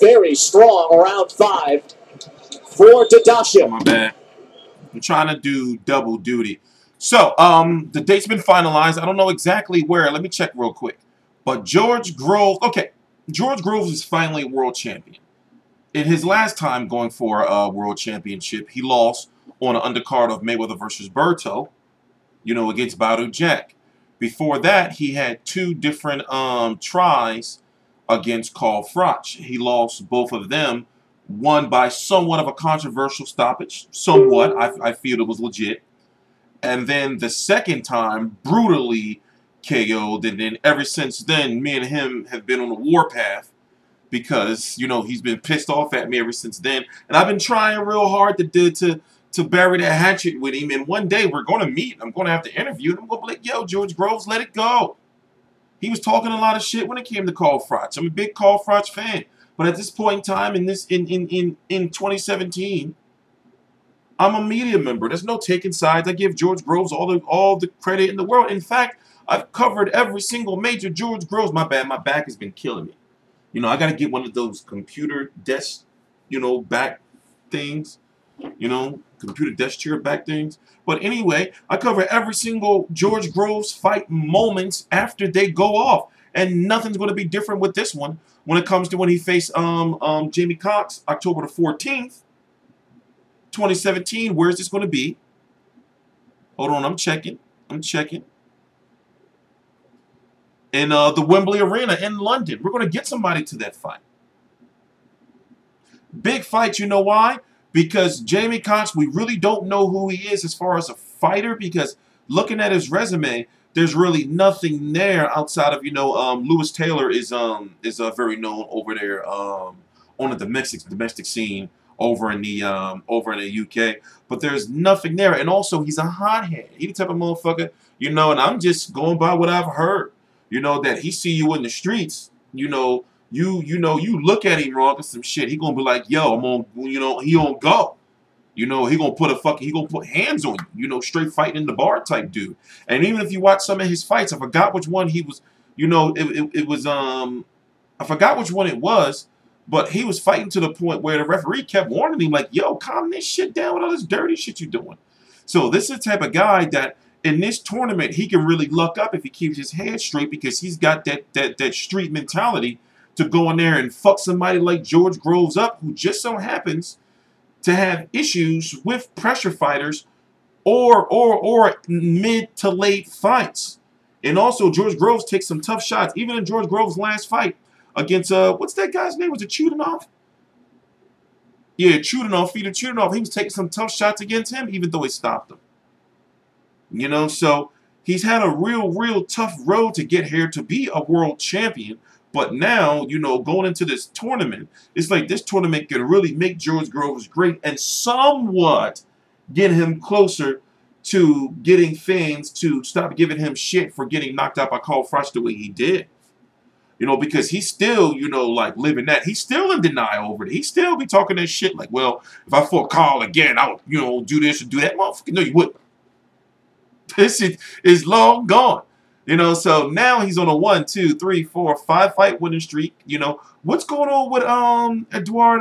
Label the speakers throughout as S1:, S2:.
S1: Very strong round 5 for Dadashev.
S2: My bad. I'm trying to do double duty. So, the date's been finalized. I don't know exactly where. Let me check real quick. But George Groves, okay, George Groves is finally world champion. In his last time going for a world championship, he lost on an undercard of Mayweather versus Berto, against Badu Jack. Before that, he had 2 different tries against Carl Froch. He lost both of them, one by somewhat of a controversial stoppage. Somewhat. I feel it was legit. And then the second time, brutally KO'd. And then ever since then, me and him have been on a warpath because, he's been pissed off at me ever since then. And I've been trying real hard to bury that hatchet with him. And one day we're going to meet. I'm going to have to interview him. I'm going to be like, yo, George Groves, let it go. He was talking a lot of shit when it came to Carl Froch. I'm a big Carl Froch fan. But at this point in time, in 2017, I'm a media member. There's no taking sides. I give George Groves all the credit in the world. In fact, I've covered every single major George Groves. My bad. My back has been killing me. I got to get one of those computer desk, back things. Computer desk chair back things. But anyway, I cover every single George Groves fight moments after they go off. And nothing's going to be different with this one when it comes to when he faced Jamie Cox, October the 14th. 2017, where's this going to be? Hold on, I'm checking. In the Wembley Arena in London. We're going to get somebody to that fight. Big fight, you know why? Because Jamie Cox, we really don't know who he is as far as a fighter, because looking at his resume, there's really nothing there outside of, Lewis Taylor is very known over there on the domestic scene. Over in the UK, but there's nothing there, and also he's a hothead. He's the type of motherfucker, and I'm just going by what I've heard, that he see you in the streets, you look at him wrong or some shit, he gonna be like, yo, I'm on, he gonna go, he gonna put hands on you, straight fighting in the bar type dude. And even if you watch some of his fights, I forgot which one he was, it was I forgot which one it was. But he was fighting to the point where the referee kept warning him, like, yo, calm this shit down with all this dirty shit you're doing. So this is the type of guy that in this tournament, he can really luck up if he keeps his head straight, because he's got that street mentality to go in there and fuck somebody like George Groves up, who just so happens to have issues with pressure fighters or mid to late fights. And also, George Groves takes some tough shots. Even in George Groves' last fight, against, what's that guy's name? Was it Chudinov? Yeah, Chudinov, Peter Chudinov. He was taking some tough shots against him, even though he stopped him. So he's had a real tough road to get here to be a world champion. But now, going into this tournament, it's like this tournament can really make George Groves great and somewhat get him closer to getting fans to stop giving him shit for getting knocked out by Carl Froch the way he did. Because he's still, like living that. He's still in denial over it. He still be talking that shit like, well, if I fought Carl again, I would, do this and do that. Motherfucker, no, you wouldn't. This shit is long gone. So now he's on a 1, 2, 3, 4, 5 fight winning streak. What's going on with Eduard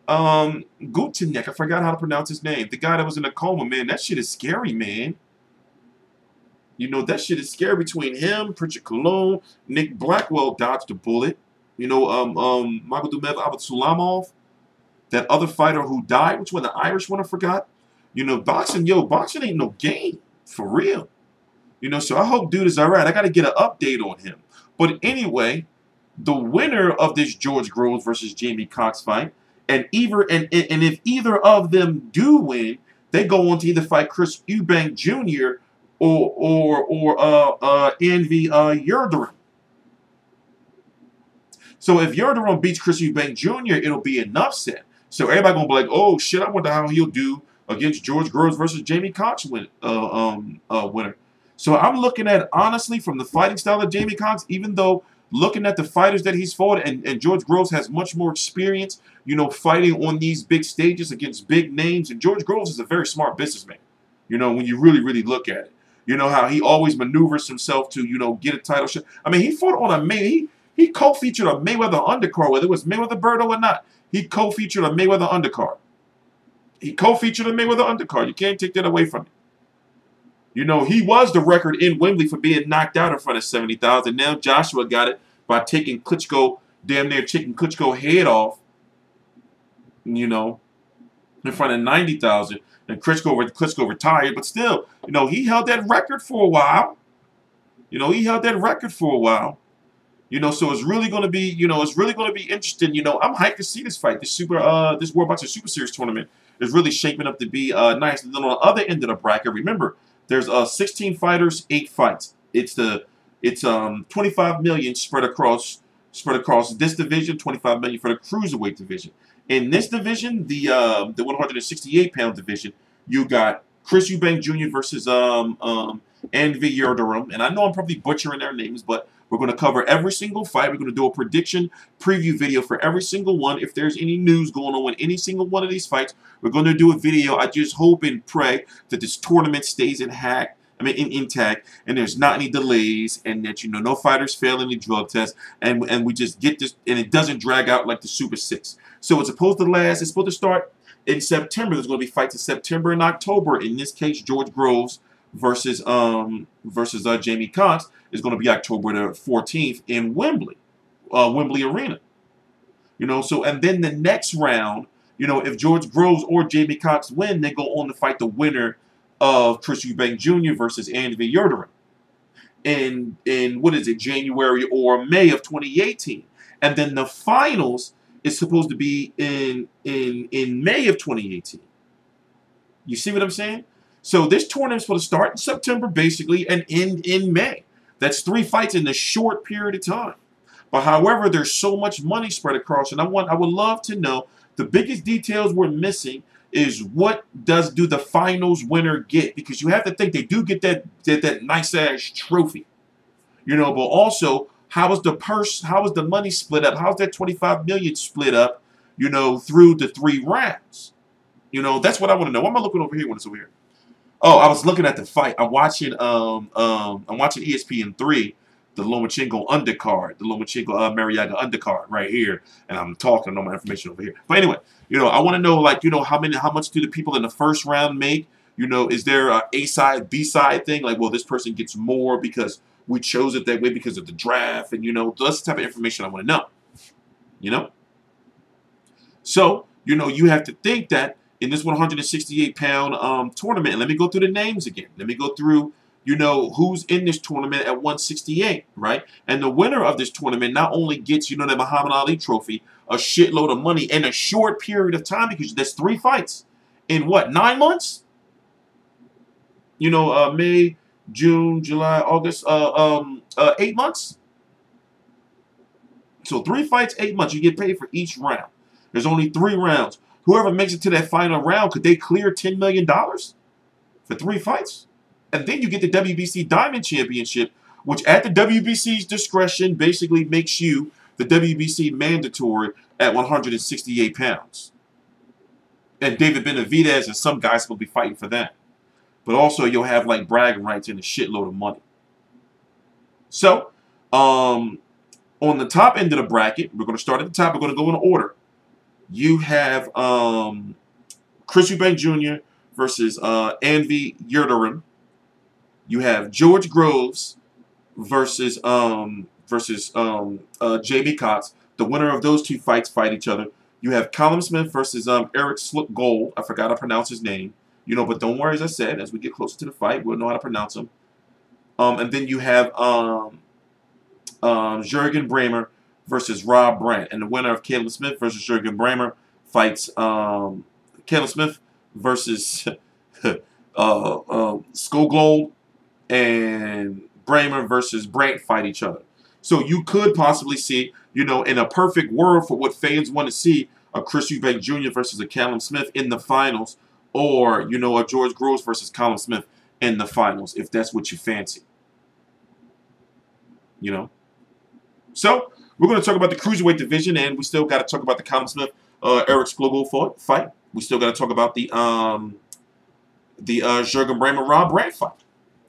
S2: Gutiniak? I forgot how to pronounce his name. The guy that was in a coma, man. That shit is scary, man. That shit is scary between him, Pritchard Colon, Nick Blackwell dodged a bullet. Magomed Abdulsalamov, that other fighter who died, which one, the Irish one, I forgot. Boxing ain't no game, for real. So I hope dude is all right. I got to get an update on him. But anyway, the winner of this George Groves versus Jamie Cox fight, and if either of them do win, they go on to either fight Chris Eubank Jr. or Avni Yildirim. So if Yildirim beats Chris Eubank Jr., it'll be an upset. So everybody gonna be like, oh shit, I wonder how he'll do against George Groves versus Jamie Cox winner. So I'm looking at, honestly, from the fighting style of Jamie Cox, even though looking at the fighters that he's fought, and George Groves has much more experience, fighting on these big stages against big names. And George Groves is a very smart businessman, when you really look at it. How he always maneuvers himself to, get a title shot. I mean, he fought on He co-featured a Mayweather undercard, whether it was Mayweather Berto or not. He co-featured a Mayweather undercard. He co-featured a Mayweather undercard. You can't take that away from him. You know, he was the record in Wembley for being knocked out in front of 70,000. Now Joshua got it by taking Klitschko, damn near taking Klitschko's head off, you know, in front of 90,000. And Klitschko retired, but still, you know, he held that record for a while. You know, he held that record for a while. You know, so it's really going to be, you know, it's really going to be interesting. You know, I'm hyped to see this fight. This World Boxing Super Series tournament is really shaping up to be nice. And then on the other end of the bracket, remember, there's 16 fighters, 8 fights. It's 25 million spread across this division, 25 million for the cruiserweight division. In this division, the 168-pound division, you got Chris Eubank Jr. versus Avni Yildirim, and I know I'm probably butchering their names, but we're going to cover every single fight. We're going to do a prediction preview video for every single one. If there's any news going on with any single one of these fights, we're going to do a video. I just hope and pray that this tournament stays intact, and there's not any delays, and that, you know, no fighters fail any drug tests, and we just get this, and it doesn't drag out like the Super 6. So it's supposed to start in September. There's going to be fights in September and October. In this case, George Groves versus Jamie Cox is going to be October the 14th in Wembley Arena. You know, so, and then the next round, you know, if George Groves or Jamie Cox win, they go on to fight the winner of Chris Eubank Jr. versus Avni Yildirim in what is it, January or May of 2018. And then the finals is supposed to be in May of 2018. You see what I'm saying? So this tournament is supposed to start in September, basically, and end in May. That's 3 fights in a short period of time. But however, there's so much money spread across, and I would love to know the biggest details we're missing is what do the finals winner get? Because you have to think they do get that nice ass trophy, you know. But also, how is the money split up? How's that 25 million split up, you know, through the 3 rounds? You know, that's what I want to know. Why am I looking over here when it's over here? Oh, I was looking at the fight. I'm watching ESPN3, the Lomachenko undercard, the Lomachenko Mariaga undercard right here, and I'm talking all my information over here. But anyway, you know, I want to know, like, you know, how much do the people in the first round make? You know, is there a A-side, B-side thing? Like, well, this person gets more because we chose it that way because of the draft, and, you know, that's the type of information I want to know. You know? So, you know, you have to think that in this 168-pound tournament, and let me go through the names again. Let me go through, you know, who's in this tournament at 168, right? And the winner of this tournament not only gets, you know, the Muhammad Ali trophy, a shitload of money in a short period of time, because there's 3 fights in what, 9 months? You know, May, June, July, August, 8 months. So 3 fights, 8 months. You get paid for each round. There's only 3 rounds. Whoever makes it to that final round, could they clear $10 million for 3 fights? And then you get the WBC Diamond Championship, which at the WBC's discretion basically makes you the WBC mandatory at 168 pounds. And David Benavidez and some guys will be fighting for that. But also you'll have like bragging rights and a shitload of money. So, on the top end of the bracket, we're going to start at the top. We're going to go in order. You have Chris Eubank Jr. versus Avni Yildirim. You have George Groves versus Jamie Cox. The winner of those 2 fights fight each other. You have Callum Smith versus Erik Skoglund. I forgot to pronounce his name. You know, but don't worry, as I said, as we get closer to the fight, we'll know how to pronounce him. And then you have Juergen Braehmer versus Rob Brant. And the winner of Callum Smith versus Juergen Braehmer fights Callum Smith versus Skoglund, and Braehmer versus Brant fight each other. So you could possibly see, you know, in a perfect world for what fans want to see, a Chris Eubank Jr. versus a Callum Smith in the finals, or, you know, a George Groves versus Callum Smith in the finals, if that's what you fancy. You know? So, we're going to talk about the cruiserweight division, and we still got to talk about the Callum Smith, Erik Skoglund fight. We still got to talk about the Juergen Braehmer, Rob Brant fight.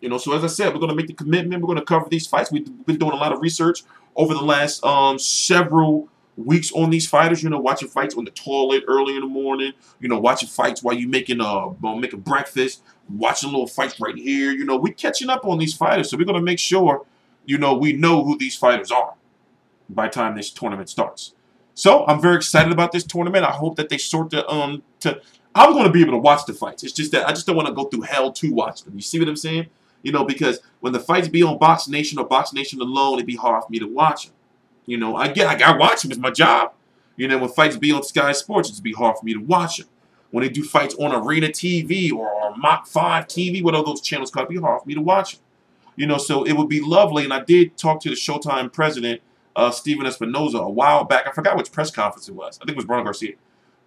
S2: You know, so as I said, we're going to make the commitment. We're going to cover these fights. We've been doing a lot of research over the last several weeks on these fighters. You know, watching fights on the toilet early in the morning. You know, watching fights while you making breakfast. Watching little fights right here. You know, we catching up on these fighters, so we're gonna make sure, you know, we know who these fighters are by the time this tournament starts. So I'm very excited about this tournament. I hope that they sort the I'm going to be able to watch the fights. It's just that I just don't want to go through hell to watch them. You see what I'm saying? You know, because when the fights be on Box Nation or Box Nation alone, it'd be hard for me to watch them. You know, I watch them. It's my job. You know, when fights be on Sky Sports, it'd be hard for me to watch them. When they do fights on Arena TV or Mach 5 TV, whatever those channels called, it'd be hard for me to watch them. You know, so it would be lovely. And I did talk to the Showtime president, Steven Espinoza, a while back. I forgot which press conference it was. I think it was Bruno Garcia.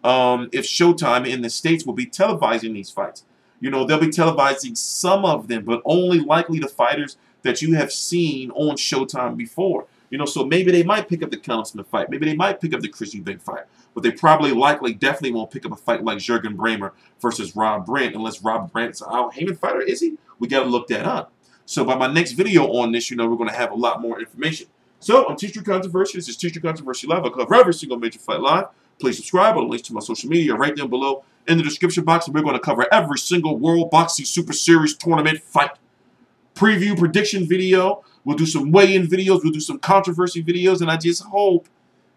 S2: If Showtime in the States will be televising these fights. You know, they'll be televising some of them, but only likely the fighters that you have seen on Showtime before. You know, so maybe they might pick up the Callum Smith fight. Maybe they might pick up the Chris Eubank fight. But they probably, definitely won't pick up a fight like Juergen Braehmer versus Rob Brant, unless Rob Brant's an Al Heyman fighter, is he? We got to look that up. So by my next video on this, you know, we're going to have a lot more information. So I'm Teacher Controversy. This is Teacher Controversy Live. I cover every single major fight live. Please subscribe. I'll link to my social media right down below in the description box. And we're going to cover every single World Boxing Super Series tournament fight. Preview prediction video. We'll do some weigh-in videos. We'll do some controversy videos. And I just hope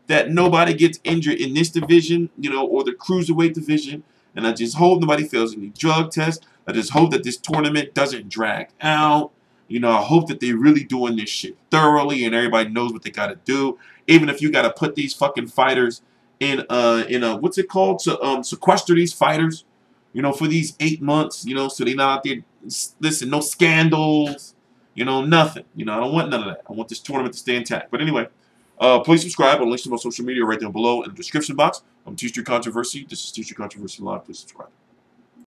S2: that nobody gets injured in this division, you know, or the cruiserweight division. And I just hope nobody fails any drug tests. I just hope that this tournament doesn't drag out. You know, I hope that they're really doing this shit thoroughly and everybody knows what they got to do. Even if you got to put these fucking fighters in a what's it called? So, sequester these fighters, you know, for these 8 months, you know, so they're not out there. Listen, no scandals, you know, nothing. You know, I don't want none of that. I want this tournament to stay intact. But anyway, please subscribe. I'll link to my social media right down below in the description box. I'm Teacher Controversy. This is Teacher Controversy Live. Please subscribe.